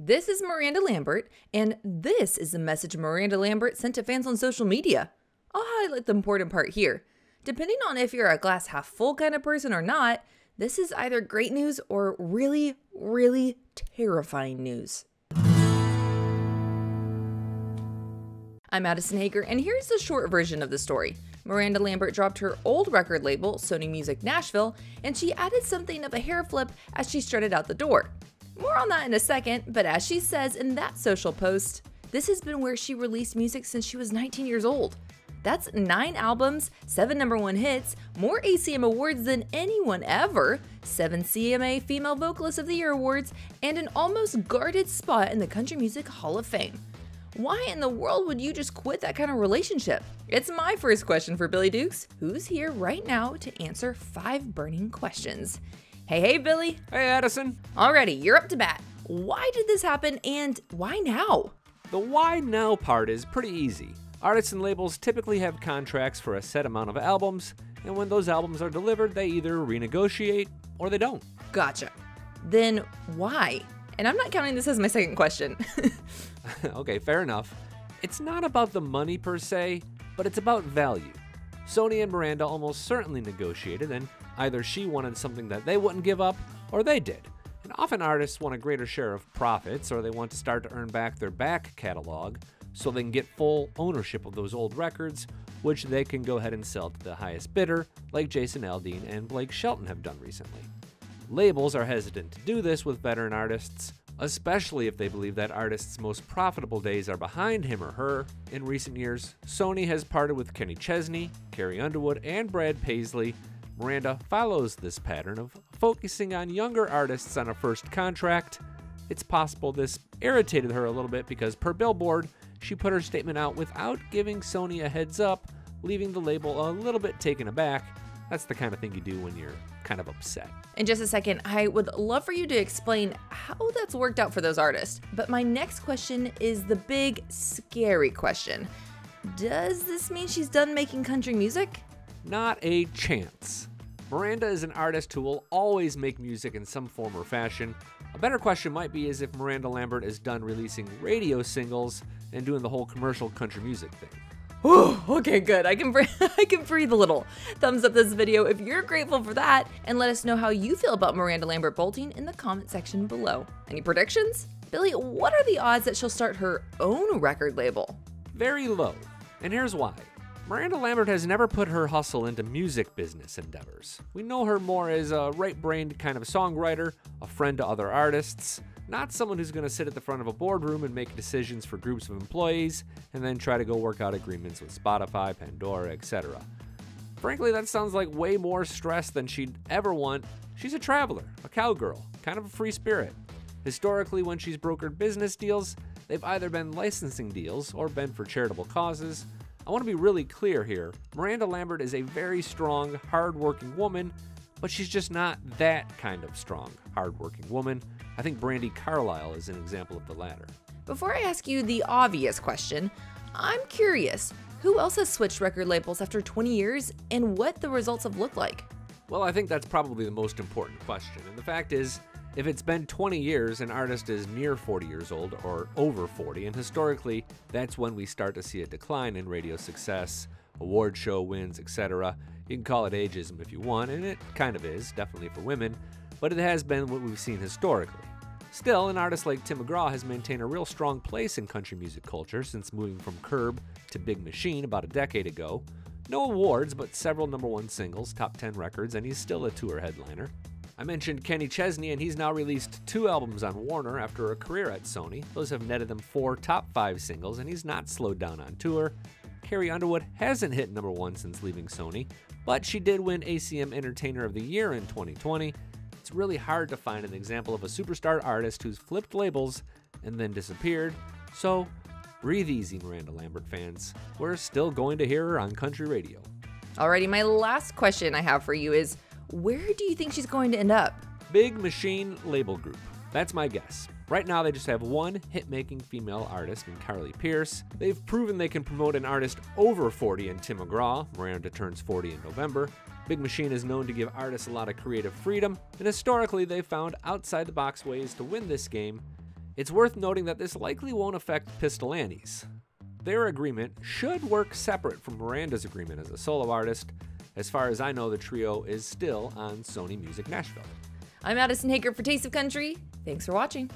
This is Miranda Lambert, and this is a message Miranda Lambert sent to fans on social media. I'll highlight the important part here. Depending on if you're a glass half full kind of person or not, this is either great news or really, really terrifying news. I'm Adison Haager, and here's the short version of the story. Miranda Lambert dropped her old record label, Sony Music Nashville, and she added something of a hair flip as she strutted out the door. More on that in a second, but as she says in that social post, this has been where she released music since she was 19 years old. That's 9 albums, 7 #1 hits, more ACM awards than anyone ever, 7 CMA Female Vocalist of the Year awards, and an almost guarded spot in the Country Music Hall of Fame. Why in the world would you just quit that kind of relationship? It's my first question for Billy Dukes, who's here right now to answer 5 burning questions. Hey Billy. Hey Adison. Alrighty, you're up to bat. Why did this happen and why now? The why now part is pretty easy. Artists and labels typically have contracts for a set amount of albums, and when those albums are delivered, they either renegotiate or they don't. Gotcha. Then why? And I'm not counting this as my second question. Okay, fair enough. It's not about the money per se, but it's about value. Sony and Miranda almost certainly negotiated, and either she wanted something that they wouldn't give up, or they did. And often artists want a greater share of profits, or they want to start to earn back their back catalog, so they can get full ownership of those old records, which they can go ahead and sell to the highest bidder, like Jason Aldean and Blake Shelton have done recently. Labels are hesitant to do this with veteran artists, especially if they believe that artist's most profitable days are behind him or her. In recent years, Sony has parted with Kenny Chesney, Carrie Underwood, and Brad Paisley. Miranda follows this pattern of focusing on younger artists on a first contract. It's possible this irritated her a little bit because, per Billboard, she put her statement out without giving Sony a heads up, leaving the label a little bit taken aback. That's the kind of thing you do when you're kind of upset. In just a second, I would love for you to explain how that's worked out for those artists. But my next question is the big, scary question. Does this mean she's done making country music? Not a chance. Miranda is an artist who will always make music in some form or fashion. A better question might be is if Miranda Lambert is done releasing radio singles and doing the whole commercial country music thing. Ooh, okay, good. I can breathe a little. Thumbs up this video if you're grateful for that, and let us know how you feel about Miranda Lambert bolting in the comment section below. Any predictions? Billy, what are the odds that she'll start her own record label? Very low, and here's why. Miranda Lambert has never put her hustle into music business endeavors. We know her more as a right-brained kind of songwriter, a friend to other artists, not someone who's going to sit at the front of a boardroom and make decisions for groups of employees and then try to go work out agreements with Spotify, Pandora, etc. Frankly, that sounds like way more stress than she'd ever want. She's a traveler, a cowgirl, kind of a free spirit. Historically, when she's brokered business deals, they've either been licensing deals or been for charitable causes. I want to be really clear here. Miranda Lambert is a very strong, hard-working woman, but she's just not that kind of strong, hard-working woman. I think Brandi Carlile is an example of the latter. Before I ask you the obvious question, I'm curious, who else has switched record labels after 20 years and what the results have looked like? Well, I think that's probably the most important question. And the fact is, if it's been 20 years, an artist is near 40 years old or over 40, and historically, that's when we start to see a decline in radio success, award show wins, etc. You can call it ageism if you want, and it kind of is, definitely for women, but it has been what we've seen historically. Still, an artist like Tim McGraw has maintained a real strong place in country music culture since moving from Curb to Big Machine about a decade ago. No awards, but several #1 singles, top 10 records, and he's still a tour headliner. I mentioned Kenny Chesney, and he's now released 2 albums on Warner after a career at Sony. Those have netted him 4 top 5 singles, and he's not slowed down on tour. Carrie Underwood hasn't hit #1 since leaving Sony, but she did win ACM Entertainer of the Year in 2020. It's really hard to find an example of a superstar artist who's flipped labels and then disappeared, so breathe easy, Miranda Lambert fans. We're still going to hear her on country radio. Alrighty, my last question I have for you is, where do you think she's going to end up? Big Machine label group. That's my guess. Right now, they just have one hit-making female artist in Carly Pearce. They've proven they can promote an artist over 40 in Tim McGraw. Miranda turns 40 in November. Big Machine is known to give artists a lot of creative freedom, and historically they've found outside-the-box ways to win this game. It's worth noting that this likely won't affect Pistol Annie's. Their agreement should work separate from Miranda's agreement as a solo artist. As far as I know, the trio is still on Sony Music Nashville. I'm Adison Haager for Taste of Country. Thanks for watching.